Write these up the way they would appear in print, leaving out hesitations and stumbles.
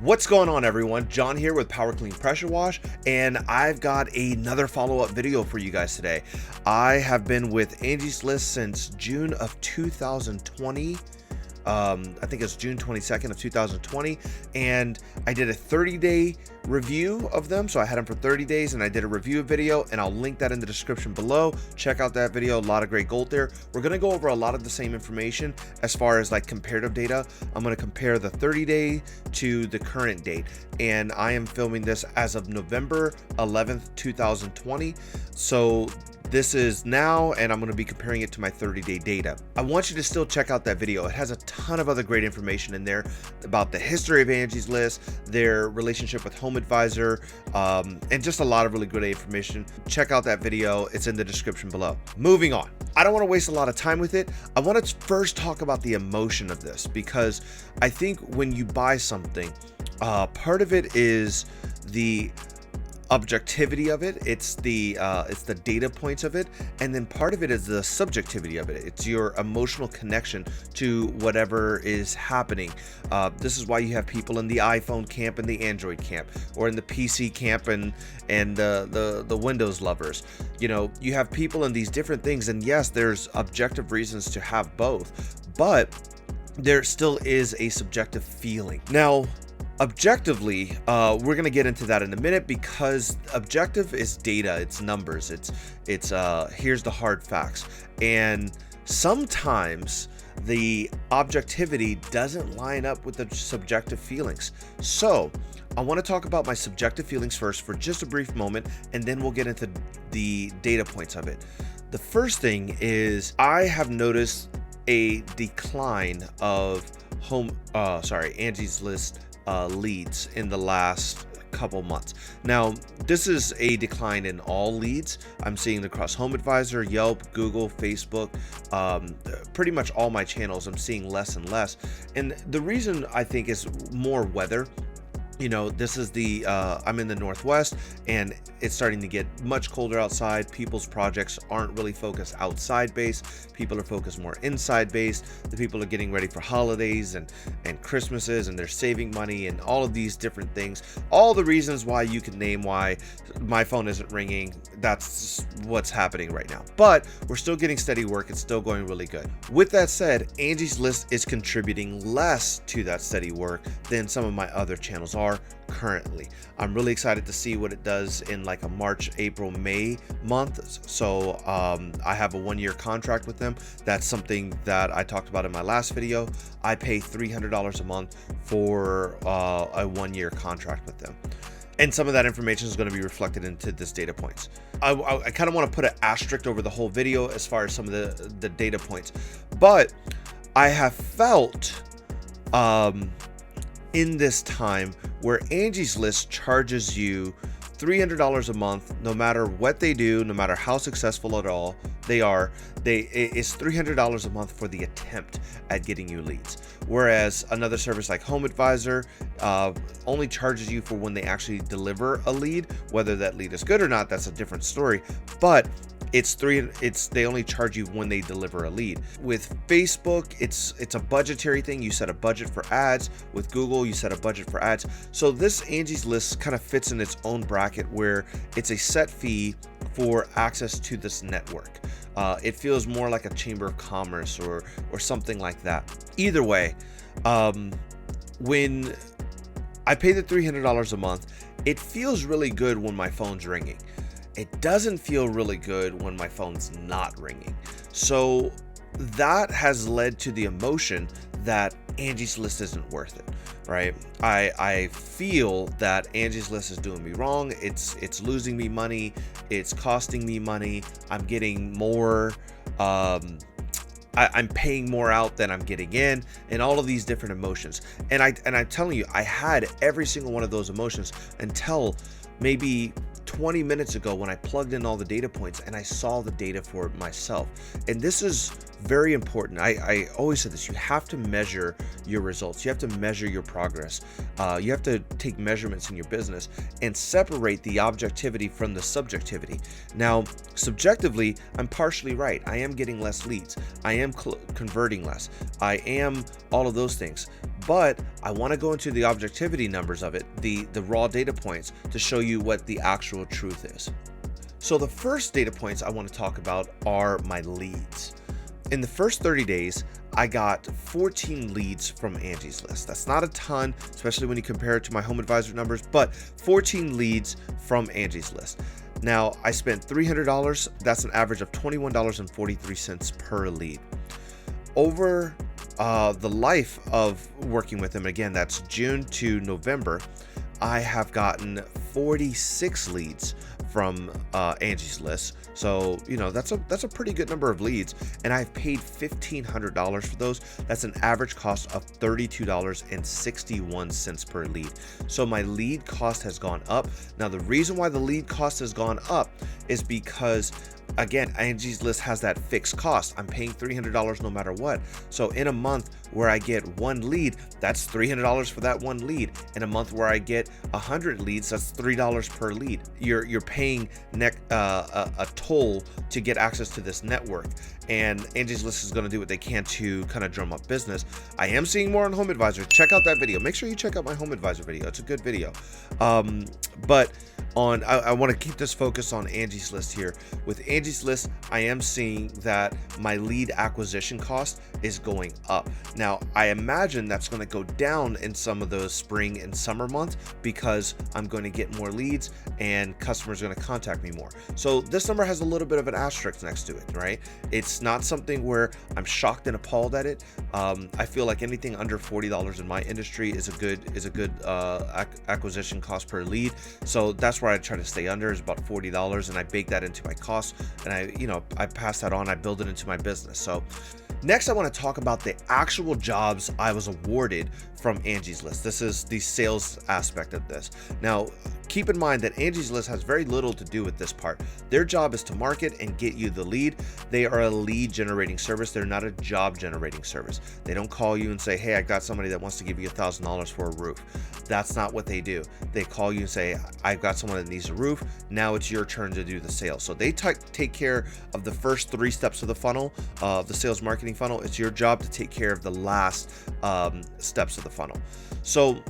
What's going on, everyone? John here with Power Clean Pressure Wash, and I've got another follow-up video for you guys today. I have been with Angie's List since June of 2020. I think it's June 22nd of 2020, and I did a 30-day review of them. So I had them for 30 days and I did a review video, and I'll link that in the description below. Check out that video. A lot of great gold there. We're going to go over a lot of the same information as far as like comparative data. I'm going to compare the 30-day to the current date, and I am filming this as of November 11th, 2020. So this is now, and I'm going to be comparing it to my 30-day data. I want you to still check out that video. It has a ton of other great information in there about the history of Angie's List, their relationship with Home Advisor, and just a lot of really good information. Check out that video. It's in the description below. Moving on. I don't want to waste a lot of time with it. I want to first talk about the emotion of this, because I think when you buy something, part of it is the objectivity of it, it's the data points of it, and then part of it is the subjectivity of it. It's your emotional connection to whatever is happening. This is why you have people in the iPhone camp and the Android camp, or in the PC camp and the Windows lovers. You know, you have people in these different things, and yes, there's objective reasons to have both, but there still is a subjective feeling. Now, objectively, we're going to get into that in a minute, because objective is data, it's numbers, it's here's the hard facts, and sometimes the objectivity doesn't line up with the subjective feelings. So I want to talk about my subjective feelings first for just a brief moment, and then we'll get into the data points of it. The first thing is I have noticed a decline of Angie's List leads in the last couple months. Now, this is a decline in all leads. I'm seeing it across Home Advisor, Yelp, Google, Facebook, pretty much all my channels. I'm seeing less and less, and the reason I think is more weather. You know, this is I'm in the Northwest, and it's starting to get much colder outside. People's projects aren't really focused outside based. People are focused more inside based. The people are getting ready for holidays and Christmases, and they're saving money and all of these different things. All the reasons why you can name why my phone isn't ringing. That's what's happening right now. But we're still getting steady work. It's still going really good. With that said, Angie's List is contributing less to that steady work than some of my other channels are currently. I'm really excited to see what it does in like a March, April, May month. So I have a 1-year contract with them. That's something that I talked about in my last video. I pay $300 a month for a 1-year contract with them, and some of that information is going to be reflected into this data points. I kind of want to put an asterisk over the whole video as far as some of the data points, but I have felt in this time where Angie's List charges you $300 a month, no matter what they do, no matter how successful at all they are, it's $300 a month for the attempt at getting you leads. Whereas another service like Home Advisor only charges you for when they actually deliver a lead. Whether that lead is good or not, that's a different story. But they only charge you when they deliver a lead. With Facebook, it's a budgetary thing. You set a budget for ads. With Google, you set a budget for ads. So this Angie's List kind of fits in its own bracket, where it's a set fee for access to this network. It feels more like a chamber of commerce or something like that. Either way, when I pay the $300 a month, it feels really good when my phone's ringing. It doesn't feel really good when my phone's not ringing. So that has led to the emotion that Angie's List isn't worth it, right? I feel that Angie's List is doing me wrong. It's losing me money. It's costing me money. I'm getting more. I'm paying more out than I'm getting in, and all of these different emotions. And I'm telling you, I had every single one of those emotions until maybe 20 minutes ago when I plugged in all the data points and I saw the data for myself. And this is very important. I always said this: you have to measure your results. You have to measure your progress. You have to take measurements in your business and separate the objectivity from the subjectivity. Now, subjectively, I'm partially right. I am getting less leads. I am converting less. I am all of those things. but I want to go into the objectivity numbers of it, the raw data points, to show you what the actual truth is. So the first data points I want to talk about are my leads. In the first 30 days, I got 14 leads from Angie's List. That's not a ton, especially when you compare it to my Home Advisor numbers, but 14 leads from Angie's List. Now, I spent $300. That's an average of $21.43 per lead. Over the life of working with them, again, that's June to November, I have gotten 46 leads from Angie's List. So, that's a pretty good number of leads, and I've paid $1,500 for those. That's an average cost of $32.61 per lead. So my lead cost has gone up. Now, the reason why the lead cost has gone up is because, again, Angie's List has that fixed cost. I'm paying $300 no matter what. So in a month where I get one lead, that's $300 for that one lead. In a month where I get 100 leads, that's $3 per lead. You're paying a toll to get access to this network. And Angie's List is going to do what they can to kind of drum up business. I am seeing more on Home Advisor. Check out that video. Make sure you check out my Home Advisor video. It's a good video. But I want to keep this focus on Angie's List here. With Angie's List, I am seeing that my lead acquisition cost is going up. Now, I imagine that's going to go down in some of those spring and summer months because I'm going to get more leads and customers are going to contact me more. So this number has a little bit of an asterisk next to it, right? It's not something where I'm shocked and appalled at it. I feel like anything under $40 in my industry is a good acquisition cost per lead. So that's where I try to stay under, is about $40, and I bake that into my costs, and I pass that on, I build it into my business. So next, I want to talk about the actual jobs I was awarded from Angie's List. This is the sales aspect of this. Now, keep in mind that Angie's List has very little to do with this part. Their job is to market and get you the lead. They are a lead generating service. They're not a job generating service. They don't call you and say, hey, I got somebody that wants to give you $1,000 for a roof. That's not what they do. They call you and say, I've got someone that needs a roof. Now it's your turn to do the sale. So they take care of the first 3 steps of the funnel, the sales marketing funnel. It's your job to take care of the last steps of the funnel. So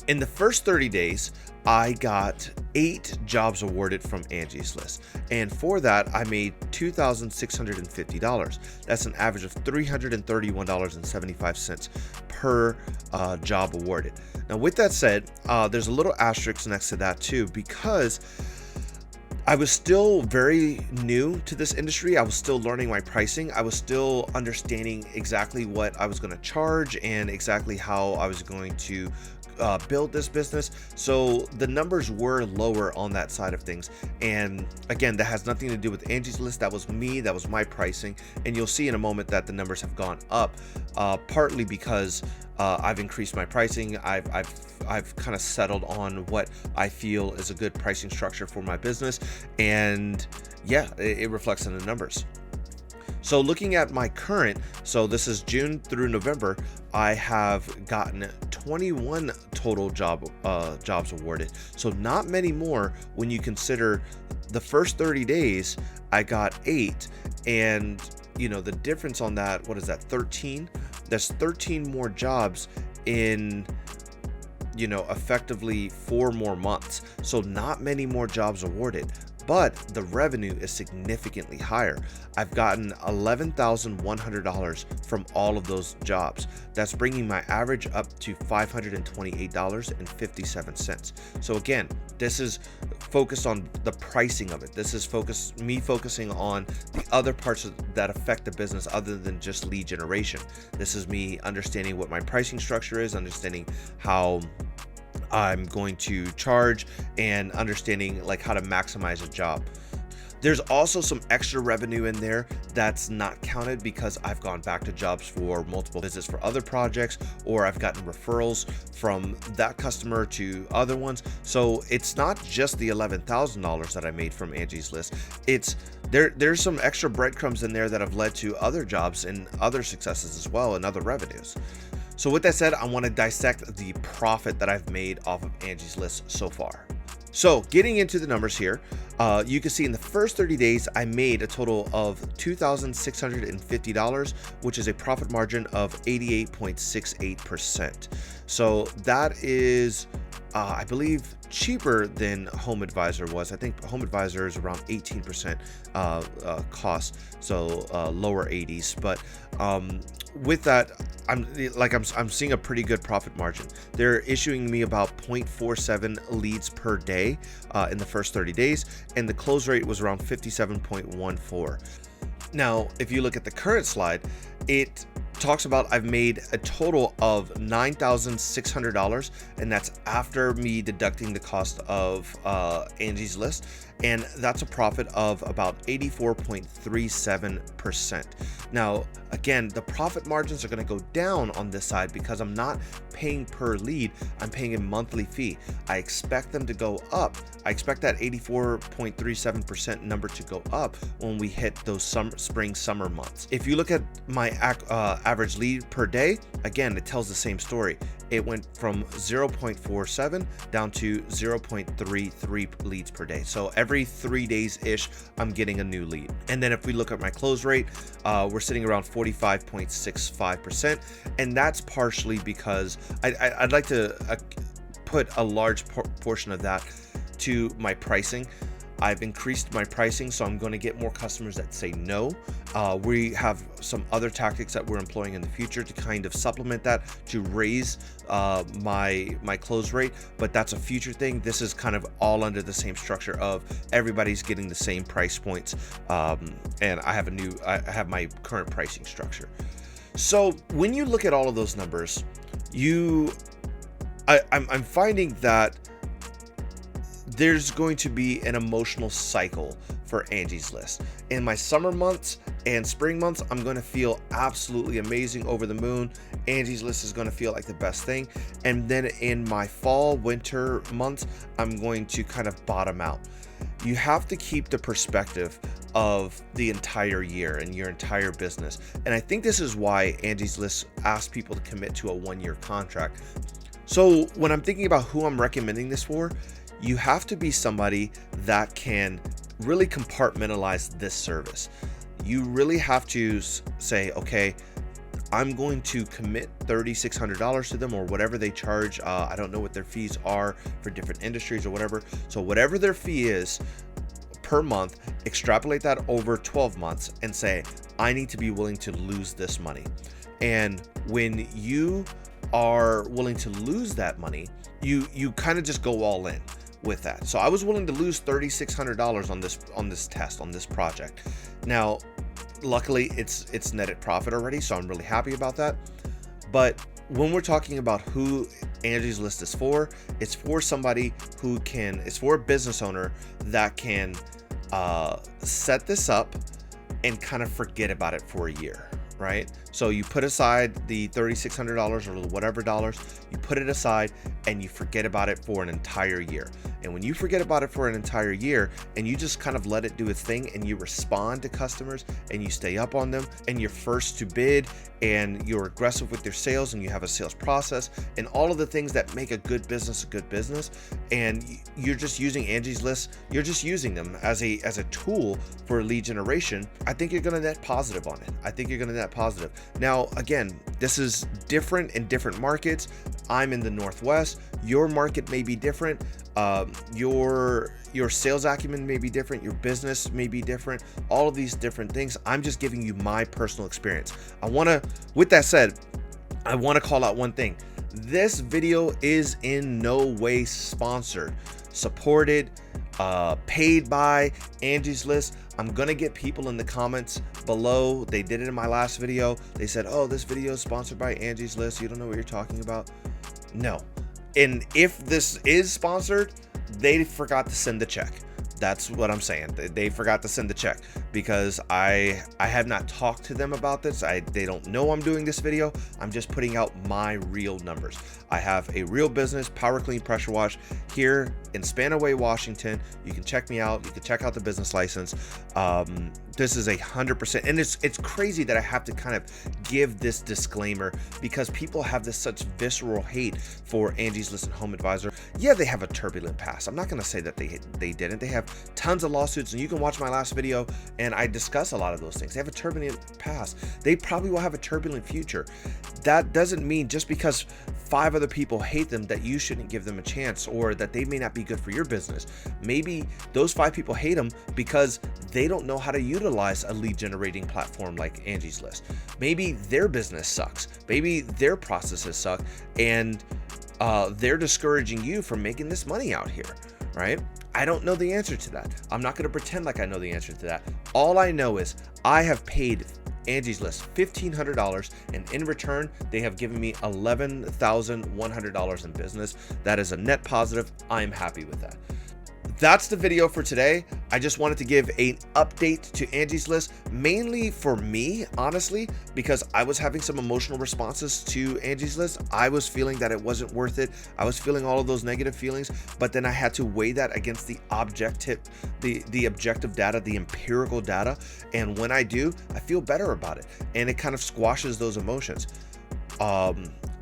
in the first 30 days, I got 8 jobs awarded from Angie's List. And for that, I made $2,650. That's an average of $331.75 per job awarded. Now, with that said, there's a little asterisk next to that too, because I was still very new to this industry. I was still learning my pricing. I was still understanding exactly what I was going to charge and exactly how I was going to build this business. So the numbers were lower on that side of things. And again, that has nothing to do with Angie's List. That was me. That was my pricing. And you'll see in a moment that the numbers have gone up, partly because I've increased my pricing. I've kind of settled on what I feel is a good pricing structure for my business. And yeah, it reflects in the numbers. So looking at my current, so this is June through November, I have gotten 21 total jobs awarded. So not many more when you consider the first 30 days, I got 8. And the difference on that, what is that, 13? That's 13 more jobs in effectively 4 more months. So not many more jobs awarded, but the revenue is significantly higher. I've gotten $11,100 from all of those jobs. That's bringing my average up to $528.57. So again, this is focused on the pricing of it. This is me focusing on the other parts that affect the business other than just lead generation. This is me understanding what my pricing structure is, understanding how I'm going to charge, and understanding like how to maximize a job. There's also some extra revenue in there that's not counted because I've gone back to jobs for multiple visits for other projects, or I've gotten referrals from that customer to other ones. So it's not just the $11,000 that I made from Angie's List. There's some extra breadcrumbs in there that have led to other jobs and other successes as well, and other revenues. So with that said, I want to dissect the profit that I've made off of Angie's List so far. So getting into the numbers here, you can see in the first 30 days, I made a total of $2,650, which is a profit margin of 88.68%. So that is, I believe, cheaper than Home Advisor was. I think Home Advisor is around 18% cost, so lower 80s. But with that, I'm seeing a pretty good profit margin. They're issuing me about 0.47 leads per day in the first 30 days, and the close rate was around 57.14. Now, if you look at the current slide, it talks about I've made a total of $9,600, and that's after me deducting the cost of Angie's List, and that's a profit of about 84.37%. Now, again, the profit margins are going to go down on this side because I'm not paying per lead, I'm paying a monthly fee. I expect them to go up. I expect that 84.37% number to go up when we hit those spring summer months. If you look at my average lead per day, again, it tells the same story. It went from 0.47 down to 0.33 leads per day. So every 3 days ish, I'm getting a new lead. And then if we look at my close rate, we're sitting around 45.65%. And that's partially because I'd like to put a large portion of that to my pricing. I've increased my pricing, so I'm going to get more customers that say no. We have some other tactics that we're employing in the future to kind of supplement that, to raise my close rate, but that's a future thing. This is kind of all under the same structure of everybody's getting the same price points, and I have my current pricing structure. So when you look at all of those numbers, I'm finding that there's going to be an emotional cycle for Angie's List. In my summer months and spring months, I'm going to feel absolutely amazing, over the moon. Angie's List is going to feel like the best thing. And then in my fall, winter months, I'm going to kind of bottom out. You have to keep the perspective of the entire year and your entire business. And I think this is why Angie's List asks people to commit to a 1-year contract. So when I'm thinking about who I'm recommending this for, you have to be somebody that can really compartmentalize this service. You really have to say, okay, I'm going to commit $3,600 to them, or whatever they charge. I don't know what their fees are for different industries or whatever. So whatever their fee is per month, extrapolate that over 12 months and say, I need to be willing to lose this money. And when you are willing to lose that money, you kind of just go all in with that. So I was willing to lose $3,600 on this test, on this project. Now, luckily it's netted profit already, so I'm really happy about that. But when we're talking about who Angie's List is for, it's for somebody who can, it's for a business owner that can set this up and kind of forget about it for a year, right? So you put aside the $3,600 or whatever dollars, you put it aside and you forget about it for an entire year. And when you forget about it for an entire year and you just kind of let it do its thing, and you respond to customers and you stay up on them, and you're first to bid, and you're aggressive with your sales, and you have a sales process, and all of the things that make a good business, and you're just using Angie's List, you're just using them as a tool for lead generation, I think you're going to net positive on it. I think you're going to net positive. Now, again, this is different in different markets. I'm in the Northwest. Your market may be different. Your sales acumen may be different. Your business may be different. All of these different things. I'm just giving you my personal experience. With that said, I want to call out one thing. This video is in no way sponsored, supported, paid by Angie's List. I'm gonna get people in the comments below. They did it in my last video. They said, oh, this video is sponsored by Angie's List. You don't know what you're talking about. No. And if this is sponsored, they forgot to send the check. That's what I'm saying. They forgot to send the check, because I have not talked to them about this. They don't know I'm doing this video. I'm just putting out my real numbers. I have a real business, Power Clean Pressure Wash, here in Spanaway, Washington. You can check me out. You can check out the business license. This is 100%, and it's crazy that I have to kind of give this disclaimer because people have this such visceral hate for Angie's List and Home Advisor. Yeah, they have a turbulent past. I'm not going to say that they didn't. They have tons of lawsuits, and you can watch my last video and I discuss a lot of those things. They have a turbulent past. They probably will have a turbulent future. That doesn't mean just because 5 other people hate them that you shouldn't give them a chance, or that they may not be good for your business. Maybe those 5 people hate them because they don't know how to utilize a lead generating platform like Angie's List. Maybe their business sucks. Maybe their processes suck, and they're discouraging you from making this money out here, right? I don't know the answer to that. I'm not going to pretend like I know the answer to that. All I know is I have paid Angie's List $1,500, and in return they have given me $11,100 in business. That is a net positive. I'm happy with that. That's the video for today. I just wanted to give an update to Angie's List, mainly for me, honestly, because I was having some emotional responses to Angie's List. I was feeling that it wasn't worth it. I was feeling all of those negative feelings, but then I had to weigh that against the objective data, the empirical data. And when I do, I feel better about it, and it kind of squashes those emotions.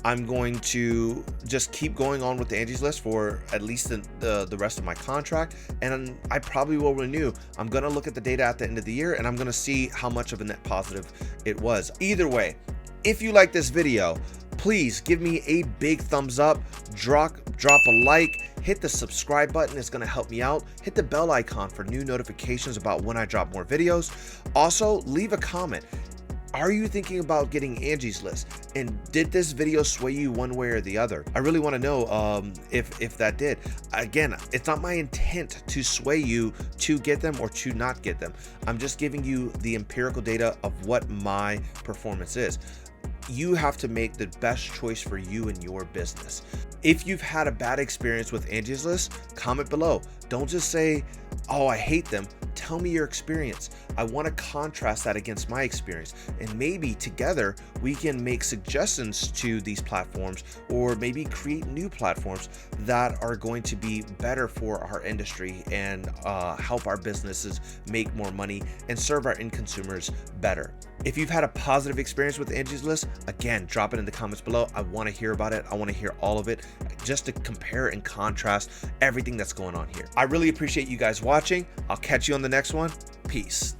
I'm going to just keep going on with the Angie's List for at least the rest of my contract, and I probably will renew. I'm going to look at the data at the end of the year, and I'm going to see how much of a net positive it was. Either way, if you like this video, please give me a big thumbs up, drop a like, hit the subscribe button. It's going to help me out. Hit the bell icon for new notifications about when I drop more videos. Also, leave a comment. Are you thinking about getting Angie's List? And did this video sway you one way or the other? I really want to know if that did. Again, it's not my intent to sway you to get them or to not get them. I'm just giving you the empirical data of what my performance is. You have to make the best choice for you and your business. If you've had a bad experience with Angie's List, comment below. Don't just say, oh, I hate them. Tell me your experience. I want to contrast that against my experience, and maybe together we can make suggestions to these platforms, or maybe create new platforms that are going to be better for our industry and help our businesses make more money and serve our end consumers better. If you've had a positive experience with Angie's List, again, drop it in the comments below. I want to hear about it. I want to hear all of it, just to compare and contrast everything that's going on here. I really appreciate you guys watching. I'll catch you on the next one. Peace.